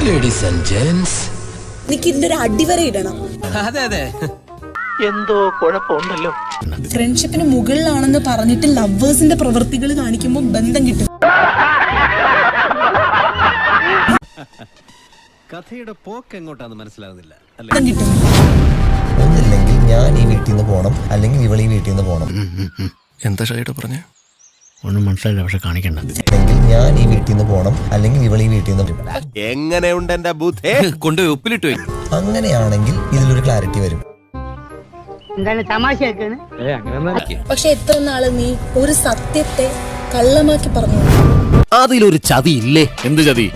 Ladies and gents, എനിക്ക് ഇതിന്റെ ഒരു അടിവര ഇടണം. അതെ അതെ, എന്തോ കുഴപ്പമുണ്ടല്ലോ. ഫ്രണ്ട്ഷിപ്പിന് മുകളിലാണെന്ന് പറഞ്ഞിട്ട് ലവേഴ്സിന്റെ പ്രവൃത്തികൾ കാണിക്കുമ്പോൾ ബന്ധം കിട്ടും. കഥയുടെ പോക്ക് എങ്ങോട്ടാന്ന് മനസ്സിലാകുന്നില്ല. കിട്ടും. ഒന്നില്ലെങ്കിൽ ഞാൻ ഈ വീട്ടിൽ നിന്ന് പോകണം, അല്ലെങ്കിൽ ഇവൾ ഈ വീട്ടിൽ നിന്ന് പോകണം. എന്താ ഷൈഡ് പറഞ്ഞേ? ഒന്നും മനസ്സിലായില്ല, പക്ഷെ കാണിക്കണ്ട. അല്ലെങ്കിൽ ഞാൻ ഈ വീട്ടിൽ നിന്ന് പോകണം, അല്ലെങ്കിൽ ഇവൾ ഈ വീട്ടിൽ നിന്ന് പോകണം. എങ്ങനെയുണ്ട് എന്റെ ബുദ്ധി? കൊണ്ടുപോയി ഉപ്പിലിട്ട് പോയി. അങ്ങനെയാണെങ്കിൽ ഇതിലൊരു ക്ലാരിറ്റി വരും. പക്ഷെ എത്ര നാള് നീ ഒരു സത്യത്തെ കള്ളമാക്കി പറഞ്ഞു? അതിലൊരു ചതി ഇല്ലേ? എന്ത് ചതി?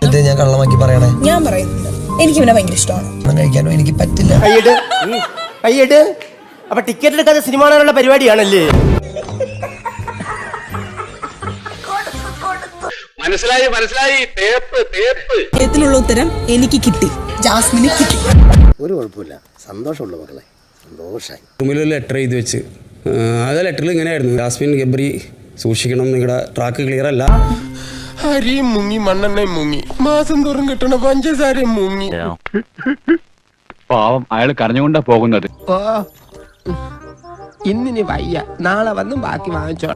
ഇത് ഞാൻ കള്ളമാക്കി പറയണേ? ഞാൻ പറയുന്നുണ്ട്, എനിക്ക് ഇവനെ ഭയങ്കര ഇഷ്ടമാണ്. കഴിക്കാനോ എനിക്ക് പറ്റില്ല. കയ്യട് അപ്പൊ ടിക്കറ്റ് എടുക്കാതെ സിനിമ കാണാനുള്ള പരിപാടിയാണല്ലേ? മനസ്സിലായി. ഇതിലുള്ള ഉത്തരം എനിക്ക് കിട്ടി, ജാസ്മിന് കിട്ടി. ഒരു കുഴപ്പമില്ല, സന്തോഷമുള്ള മക്കളെ, സന്തോഷമായി. റൂമിലൊരു ലെറ്റർ എഴുതി വെച്ച്, ആ ലെറ്ററിൽ ഇങ്ങനെയായിരുന്നു: ജാസ്മിൻ ഗബ്രി സൂക്ഷിക്കണം, നിങ്ങളുടെ ട്രാക്ക് ക്ലിയർ അല്ല. അരിയും മുങ്ങി, മണ്ണെണ്ണയും മുങ്ങി, മാസം തോറും കിട്ടണ പഞ്ചസാരയും മുങ്ങി. പാവം, അയാൾ കരഞ്ഞുകൊണ്ടാ പോകുന്നത്. ഇന്നിനി വയ്യ, നാളെ വന്ന് ബാക്കി വാങ്ങിച്ചോ.